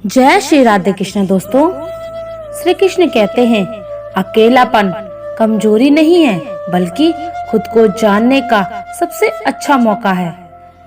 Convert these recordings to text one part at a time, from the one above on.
जय श्री राधे कृष्ण। दोस्तों, श्री कृष्ण कहते हैं अकेलापन कमजोरी नहीं है बल्कि खुद को जानने का सबसे अच्छा मौका है।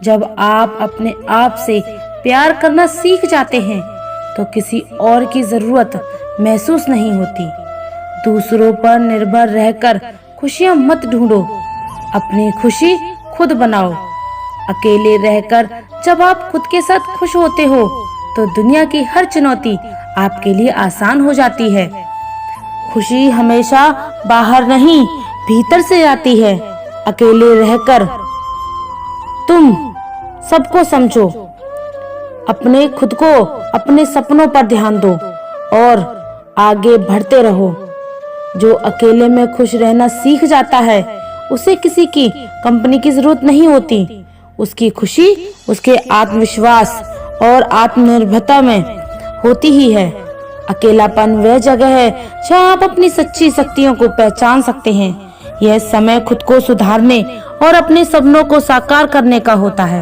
जब आप अपने आप से प्यार करना सीख जाते हैं तो किसी और की जरूरत महसूस नहीं होती। दूसरों पर निर्भर रहकर खुशियां मत ढूंढो, अपनी खुशी खुद बनाओ। अकेले रहकर जब आप खुद के साथ खुश होते हो तो दुनिया की हर चुनौती आपके लिए आसान हो जाती है। खुशी हमेशा बाहर नहीं भीतर से आती है। अकेले रहकर तुम सबको समझो, अपने खुद को अपने सपनों पर ध्यान दो और आगे बढ़ते रहो। जो अकेले में खुश रहना सीख जाता है उसे किसी की कंपनी की जरूरत नहीं होती। उसकी खुशी उसके आत्मविश्वास और आत्मनिर्भरता में होती ही है। अकेलापन वह जगह है जहाँ आप अपनी सच्ची शक्तियों को पहचान सकते हैं। यह समय खुद को सुधारने और अपने सपनों को साकार करने का होता है।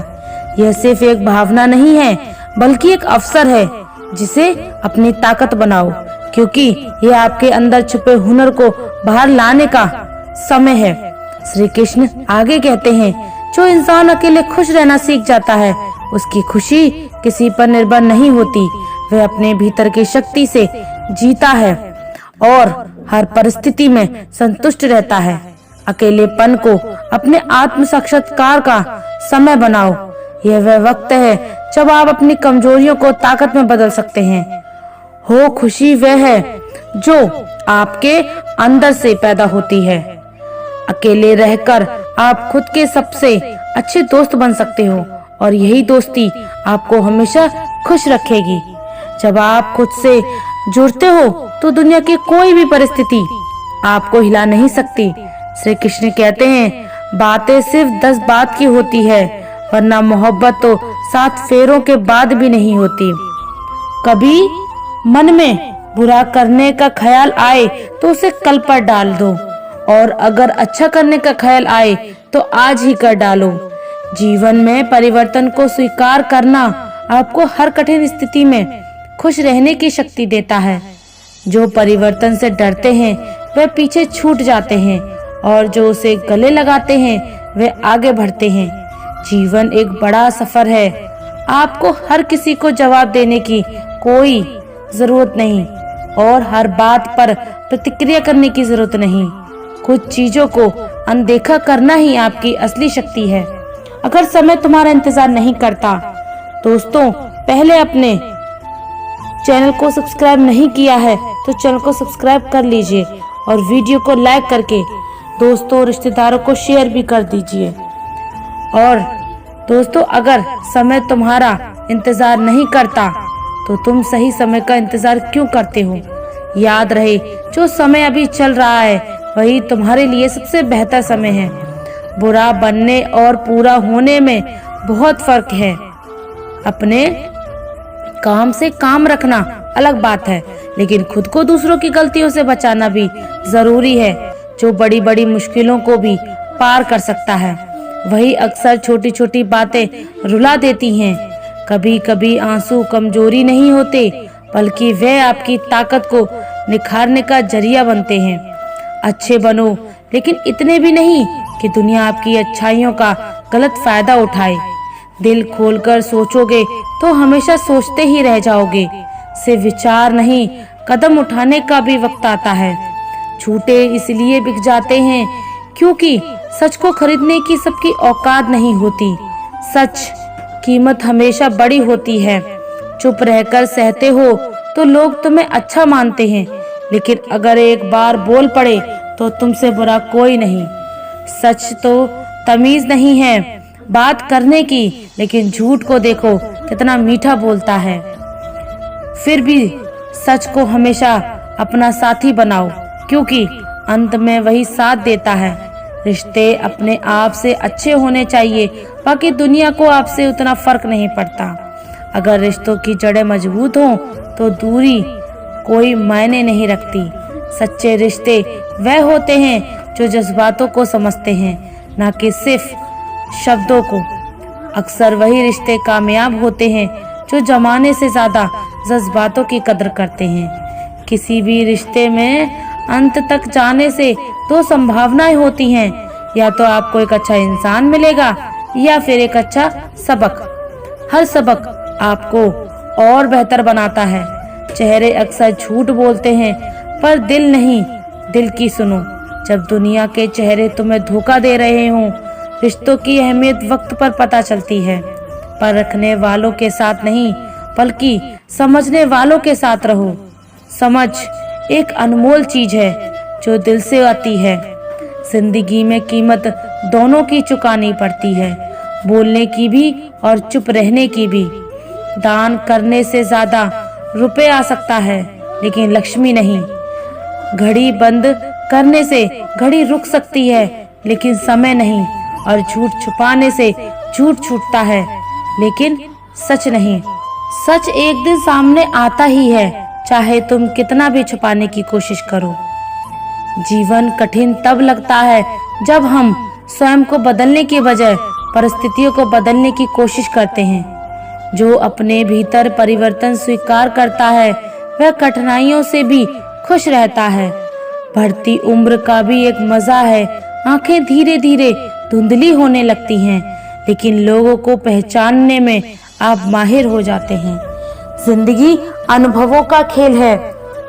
यह सिर्फ एक भावना नहीं है बल्कि एक अवसर है जिसे अपनी ताकत बनाओ, क्योंकि यह आपके अंदर छुपे हुनर को बाहर लाने का समय है। श्री कृष्ण आगे कहते हैं, जो इंसान अकेले खुश रहना सीख जाता है उसकी खुशी किसी पर निर्भर नहीं होती। वह अपने भीतर की शक्ति से जीता है और हर परिस्थिति में संतुष्ट रहता है। अकेलेपन को अपने आत्म साक्षात्कार का समय बनाओ। यह वह वक्त है जब आप अपनी कमजोरियों को ताकत में बदल सकते हैं। हो खुशी वह है जो आपके अंदर से पैदा होती है। अकेले रहकर आप खुद के सबसे अच्छे दोस्त बन सकते हो और यही दोस्ती आपको हमेशा खुश रखेगी। जब आप खुद से जुड़ते हो तो दुनिया की कोई भी परिस्थिति आपको हिला नहीं सकती। श्री कृष्ण कहते हैं, बातें सिर्फ 10 बात की होती है, वरना मोहब्बत तो 7 फेरों के बाद भी नहीं होती। कभी मन में बुरा करने का ख्याल आए तो उसे कल पर डाल दो, और अगर अच्छा करने का ख्याल आए तो आज ही कर डालो। जीवन में परिवर्तन को स्वीकार करना आपको हर कठिन स्थिति में खुश रहने की शक्ति देता है। जो परिवर्तन से डरते हैं वे पीछे छूट जाते हैं और जो उसे गले लगाते हैं वे आगे बढ़ते हैं। जीवन एक बड़ा सफर है। आपको हर किसी को जवाब देने की कोई जरूरत नहीं और हर बात पर प्रतिक्रिया करने की जरूरत नहीं। कुछ चीजों को अनदेखा करना ही आपकी असली शक्ति है। अगर समय तुम्हारा इंतजार नहीं करता, दोस्तों, पहले अपने चैनल को सब्सक्राइब नहीं किया है तो चैनल को सब्सक्राइब कर लीजिए और वीडियो को लाइक करके दोस्तों रिश्तेदारों को शेयर भी कर दीजिए। और दोस्तों, अगर समय तुम्हारा इंतजार नहीं करता तो तुम सही समय का इंतजार क्यों करते हो? याद रहे, जो समय अभी चल रहा है वही तुम्हारे लिए सबसे बेहतर समय है। बुरा बनने और पूरा होने में बहुत फर्क है। अपने काम से काम रखना अलग बात है, लेकिन खुद को दूसरों की गलतियों से बचाना भी जरूरी है। जो बड़ी बड़ी मुश्किलों को भी पार कर सकता है वही अक्सर छोटी छोटी बातें रुला देती हैं। कभी कभी आंसू कमजोरी नहीं होते बल्कि वे आपकी ताकत को निखारने का जरिया बनते हैं। अच्छे बनो, लेकिन इतने भी नहीं कि दुनिया आपकी अच्छाइयों का गलत फायदा उठाए। दिल खोलकर सोचोगे तो हमेशा सोचते ही रह जाओगे। सिर्फ विचार नहीं, कदम उठाने का भी वक्त आता है। झूठे इसलिए बिक जाते हैं क्योंकि सच को खरीदने की सबकी औकात नहीं होती। सच कीमत हमेशा बड़ी होती है। चुप रहकर सहते हो तो लोग तुम्हें अच्छा मानते हैं, लेकिन अगर एक बार बोल पड़े तो तुमसे बुरा कोई नहीं। सच तो तमीज नहीं है बात करने की, लेकिन झूठ को देखो कितना मीठा बोलता है। फिर भी सच को हमेशा अपना साथी बनाओ, क्योंकि अंत में वही साथ देता है। रिश्ते अपने आप से अच्छे होने चाहिए, बाकी दुनिया को आपसे उतना फर्क नहीं पड़ता। अगर रिश्तों की जड़ें मजबूत हों तो दूरी कोई मायने नहीं रखती। सच्चे रिश्ते वह होते हैं जो जज्बातों को समझते हैं, ना कि सिर्फ शब्दों को। अक्सर वही रिश्ते कामयाब होते हैं जो जमाने से ज्यादा जज्बातों की कदर करते हैं। किसी भी रिश्ते में अंत तक जाने से दो संभावनाएं होती हैं, या तो आपको एक अच्छा इंसान मिलेगा या फिर एक अच्छा सबक। हर सबक आपको और बेहतर बनाता है। चेहरे अक्सर झूठ बोलते हैं पर दिल नहीं। दिल की सुनो। जब दुनिया के चेहरे तुम्हें धोखा दे रहे हों, रिश्तों की अहमियत वक्त पर पता चलती है। पर रखने वालों के साथ नहीं, बल्कि समझने वालों के साथ रहो। समझ एक अनमोल चीज है जो दिल से आती है। जिंदगी में कीमत दोनों की चुकानी पड़ती है, बोलने की भी और चुप रहने की भी। दान करने से ज्यादा रुपए आ सकता है, लेकिन लक्ष्मी नहीं। घड़ी बंद करने से घड़ी रुक सकती है, लेकिन समय नहीं। और झूठ छुपाने से झूठ छूटता है, लेकिन सच नहीं। सच एक दिन सामने आता ही है, चाहे तुम कितना भी छुपाने की कोशिश करो। जीवन कठिन तब लगता है जब हम स्वयं को बदलने के बजाय परिस्थितियों को बदलने की कोशिश करते हैं। जो अपने भीतर परिवर्तन स्वीकार करता है, वह कठिनाइयों से भी खुश रहता है। बढ़ती उम्र का भी एक मजा है। आंखें धीरे धीरे धुंधली होने लगती हैं, लेकिन लोगों को पहचानने में आप माहिर हो जाते हैं। जिंदगी अनुभवों का खेल है,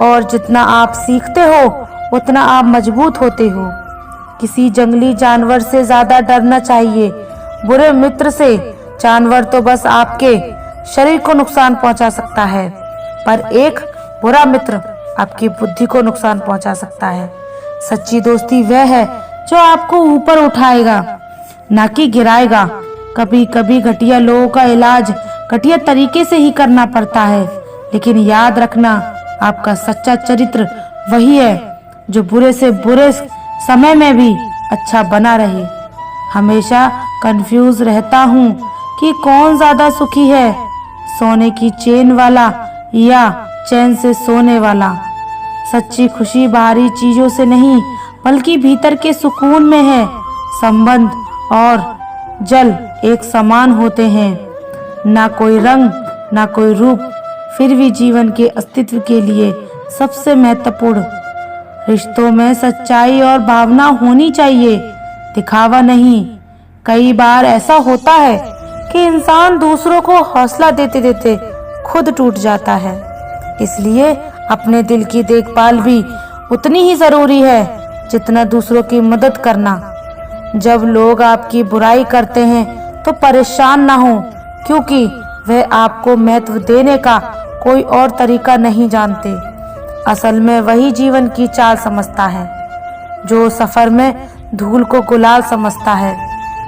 और जितना आप सीखते हो उतना आप मजबूत होते हो। किसी जंगली जानवर से ज्यादा डरना चाहिए बुरे मित्र से। जानवर तो बस आपके शरीर को नुकसान पहुंचा सकता है, पर एक बुरा मित्र आपकी बुद्धि को नुकसान पहुंचा सकता है। सच्ची दोस्ती वह है जो आपको ऊपर उठाएगा, ना कि गिराएगा। कभी कभी घटिया लोगों का इलाज घटिया तरीके से ही करना पड़ता है, लेकिन याद रखना, आपका सच्चा चरित्र वही है जो बुरे से बुरे समय में भी अच्छा बना रहे। हमेशा कंफ्यूज रहता हूँ कि कौन ज्यादा सुखी है, सोने की चेन वाला या चैन से सोने वाला। सच्ची खुशी बाहरी चीजों से नहीं, बल्कि भीतर के सुकून में है। संबंध और जल एक समान होते हैं, ना कोई रंग ना कोई रूप, फिर भी जीवन के अस्तित्व के लिए सबसे महत्वपूर्ण। रिश्तों में सच्चाई और भावना होनी चाहिए, दिखावा नहीं। कई बार ऐसा होता है कि इंसान दूसरों को हौसला देते देते खुद टूट जाता है। इसलिए अपने दिल की देखभाल भी उतनी ही जरूरी है जितना दूसरों की मदद करना। जब लोग आपकी बुराई करते हैं तो परेशान ना हो, क्योंकि वह आपको महत्व देने का कोई और तरीका नहीं जानते। असल में वही जीवन की चाल समझता है, जो सफर में धूल को गुलाल समझता है।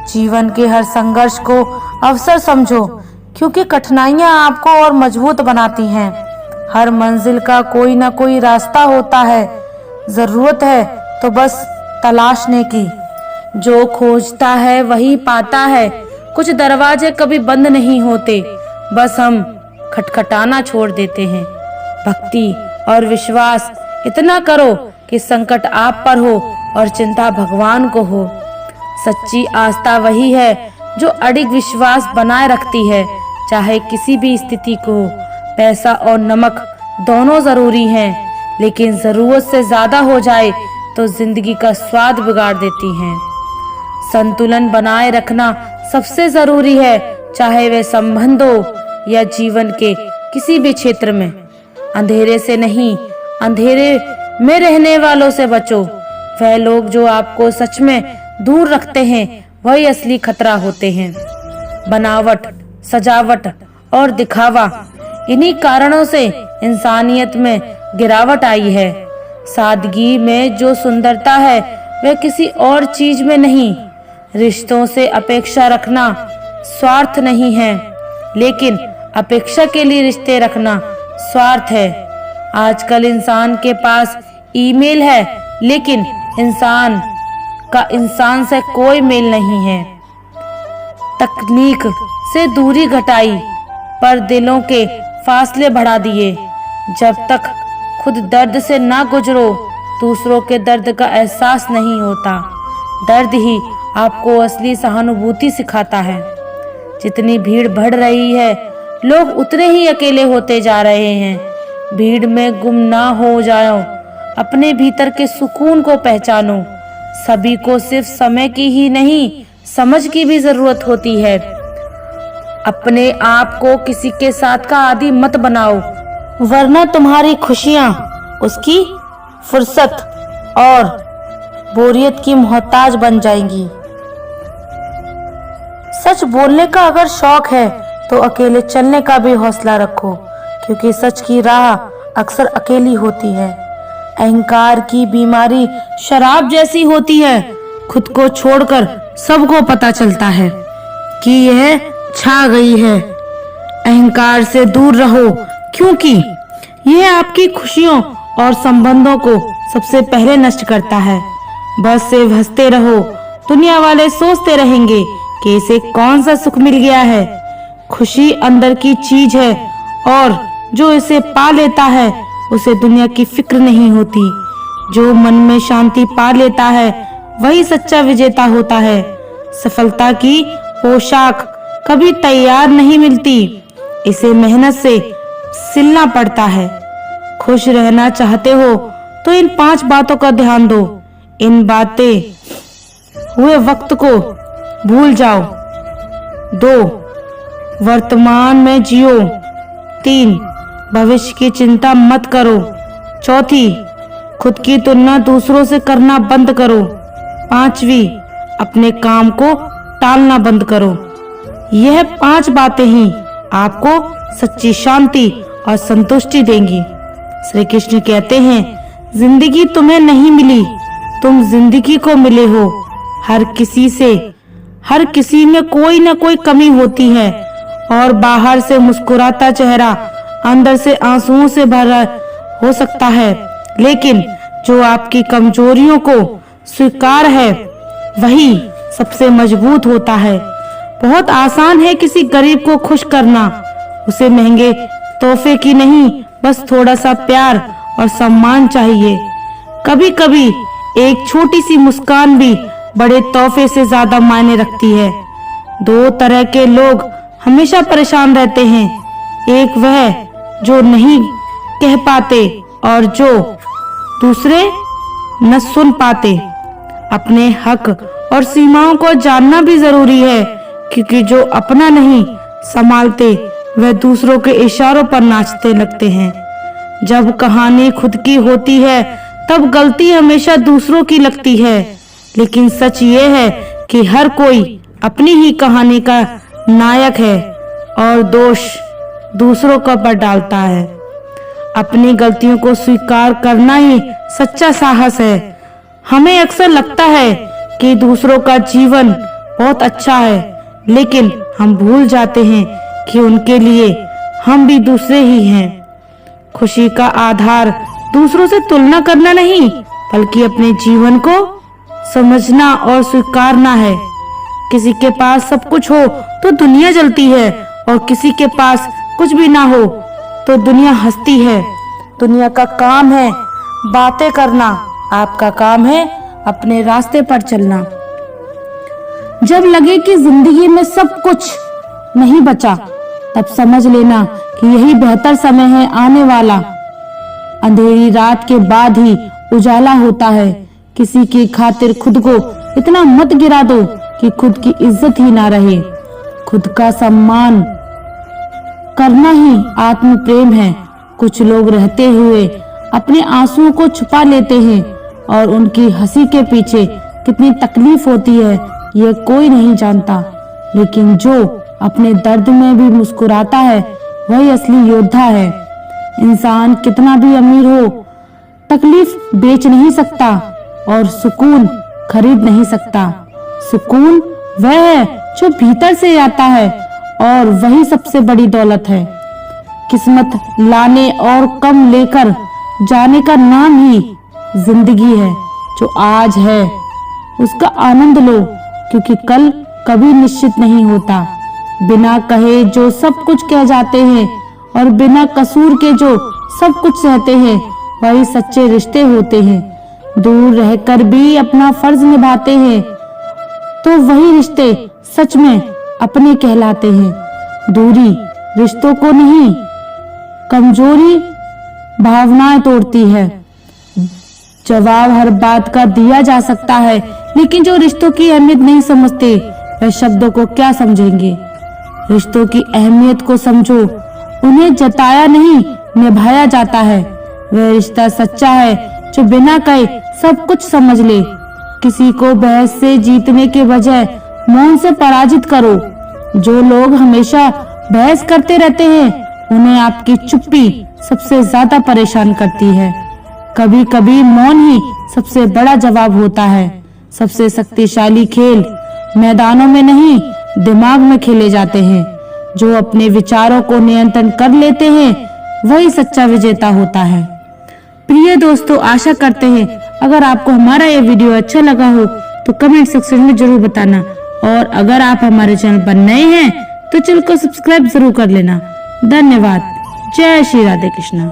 जीवन के हर संघर्ष को अवसर समझो, क्योंकि कठिनाइयां आपको और मजबूत बनाती हैं। हर मंजिल का कोई ना कोई रास्ता होता है, जरूरत है तो बस तलाशने की। जो खोजता है वही पाता है। कुछ दरवाजे कभी बंद नहीं होते, बस हम खटखटाना छोड़ देते हैं। भक्ति और विश्वास इतना करो कि संकट आप पर हो और चिंता भगवान को हो। सच्ची आस्था वही है जो अडिग विश्वास बनाए रखती है, चाहे किसी भी स्थिति को। पैसा और नमक दोनों जरूरी हैं, लेकिन जरूरत से ज्यादा हो जाए तो जिंदगी का स्वाद बिगाड़ देती हैं। संतुलन बनाए रखना सबसे जरूरी है, चाहे वे संबंध हो या जीवन के किसी भी क्षेत्र में। अंधेरे से नहीं, अंधेरे में रहने वालों से बचो। वह लोग जो आपको सच में दूर रखते हैं, वही असली खतरा होते हैं। बनावट, सजावट और दिखावा, इन्हीं कारणों से इंसानियत में गिरावट आई है। सादगी में जो सुंदरता है वह किसी और चीज में नहीं। रिश्तों से अपेक्षा रखना स्वार्थ नहीं है, लेकिन अपेक्षा के लिए रिश्ते रखना स्वार्थ है। आजकल इंसान के पास ईमेल है, लेकिन इंसान का इंसान से कोई मेल नहीं है। तकनीक से दूरी घटाई, पर दिलों के फासले बढ़ा दिए। जब तक खुद दर्द से ना गुजरो, दूसरों के दर्द का एहसास नहीं होता। दर्द ही आपको असली सहानुभूति सिखाता है। जितनी भीड़ बढ़ रही है, लोग उतने ही अकेले होते जा रहे हैं। भीड़ में गुम ना हो जाओ, अपने भीतर के सुकून को पहचानो। सभी को सिर्फ समय की ही नहीं, समझ की भी जरूरत होती है। अपने आप को किसी के साथ का आदी मत बनाओ, वरना तुम्हारी खुशियां उसकी फुर्सत और बोरियत की मोहताज बन जाएंगी। सच बोलने का अगर शौक है तो अकेले चलने का भी हौसला रखो, क्योंकि सच की राह अक्सर अकेली होती है। अहंकार की बीमारी शराब जैसी होती है, खुद को छोड़कर सबको पता चलता है कि यह छा गई है। अहंकार से दूर रहो, क्योंकि यह आपकी खुशियों और संबंधों को सबसे पहले नष्ट करता है। बस से हंसते रहो, दुनिया वाले सोचते रहेंगे कि इसे कौन सा सुख मिल गया है। खुशी अंदर की चीज है और जो इसे पा लेता है उसे दुनिया की फिक्र नहीं होती। जो मन में शांति पा लेता है वही सच्चा विजेता होता है। सफलता की पोशाक कभी तैयार नहीं मिलती, इसे मेहनत से सिलना पड़ता है। खुश रहना चाहते हो तो इन 5 बातों का ध्यान दो। इन बातें हुए वक्त को भूल जाओ। 2. वर्तमान में जियो। 3. भविष्य की चिंता मत करो। 4. खुद की तुलना दूसरों से करना बंद करो। 5. अपने काम को टालना बंद करो। यह 5 बातें ही आपको सच्ची शांति और संतुष्टि देंगी। श्री कृष्ण कहते हैं, जिंदगी तुम्हें नहीं मिली, तुम जिंदगी को मिले हो। हर किसी में कोई न कोई कमी होती है और बाहर से मुस्कुराता चेहरा अंदर से आंसुओं से भरा हो सकता है, लेकिन जो आपकी कमजोरियों को स्वीकार है वही सबसे मजबूत होता है। बहुत आसान है किसी गरीब को खुश करना, उसे महंगे तोहफे की नहीं, बस थोड़ा सा प्यार और सम्मान चाहिए। कभी कभी एक छोटी सी मुस्कान भी बड़े तोहफे से ज्यादा मायने रखती है। 2 तरह के लोग हमेशा परेशान रहते हैं, एक वह जो नहीं कह पाते और जो दूसरे न सुन पाते। अपने हक और सीमाओं को जानना भी जरूरी है, क्योंकि जो अपना नहीं संभालते वह दूसरों के इशारों पर नाचते लगते हैं। जब कहानी खुद की होती है तब गलती हमेशा दूसरों की लगती है, लेकिन सच ये है कि हर कोई अपनी ही कहानी का नायक है और दोष दूसरों का पर डालता है। अपनी गलतियों को स्वीकार करना ही सच्चा साहस है। हमें अक्सर लगता है कि दूसरों का जीवन बहुत अच्छा है, लेकिन हम भूल जाते हैं कि उनके लिए हम भी दूसरे ही हैं। खुशी का आधार दूसरों से तुलना करना नहीं, बल्कि अपने जीवन को समझना और स्वीकारना है। किसी के पास सब कुछ हो तो दुनिया जलती है और किसी के पास कुछ भी ना हो तो दुनिया हंसती है। दुनिया का काम है बातें करना, आपका काम है अपने रास्ते पर चलना। जब लगे कि जिंदगी में सब कुछ नहीं बचा, तब समझ लेना कि यही बेहतर समय है आने वाला। अंधेरी रात के बाद ही उजाला होता है। किसी की खातिर खुद को इतना मत गिरा दो कि खुद की इज्जत ही ना रहे। खुद का सम्मान करना ही आत्म प्रेम है। कुछ लोग रहते हुए अपने आंसुओं को छुपा लेते हैं और उनकी हंसी के पीछे कितनी तकलीफ होती है यह कोई नहीं जानता, लेकिन जो अपने दर्द में भी मुस्कुराता है वही असली योद्धा है। इंसान कितना भी अमीर हो, तकलीफ बेच नहीं सकता और सुकून खरीद नहीं सकता। सुकून वह है जो भीतर से आता है और वही सबसे बड़ी दौलत है। किस्मत लाने और कम लेकर जाने का नाम ही जिंदगी है। जो आज है उसका आनंद लो, क्योंकि कल कभी निश्चित नहीं होता। बिना कहे जो सब कुछ कह जाते हैं और बिना कसूर के जो सब कुछ सहते हैं वही सच्चे रिश्ते होते हैं। दूर रहकर भी अपना फर्ज निभाते हैं तो वही रिश्ते सच में अपने कहलाते हैं। दूरी रिश्तों को नहीं, कमजोरी भावनाएं तोड़ती है। जवाब हर बात का दिया जा सकता है, लेकिन जो रिश्तों की अहमियत नहीं समझते वह शब्दों को क्या समझेंगे। रिश्तों की अहमियत को समझो, उन्हें जताया नहीं निभाया जाता है। वह रिश्ता सच्चा है जो बिना कहे सब कुछ समझ ले। किसी को बहस से जीतने के बजाय मौन से पराजित करो। जो लोग हमेशा बहस करते रहते हैं उन्हें आपकी चुप्पी सबसे ज्यादा परेशान करती है। कभी कभी मौन ही सबसे बड़ा जवाब होता है। सबसे शक्तिशाली खेल मैदानों में नहीं, दिमाग में खेले जाते हैं। जो अपने विचारों को नियंत्रण कर लेते हैं वही सच्चा विजेता होता है। प्रिय दोस्तों, आशा करते हैं अगर आपको हमारा ये वीडियो अच्छा लगा हो तो कमेंट सेक्शन में जरूर बताना, और अगर आप हमारे चैनल पर नए हैं तो चैनल को सब्सक्राइब जरूर कर लेना। धन्यवाद। जय श्री राधे कृष्णा।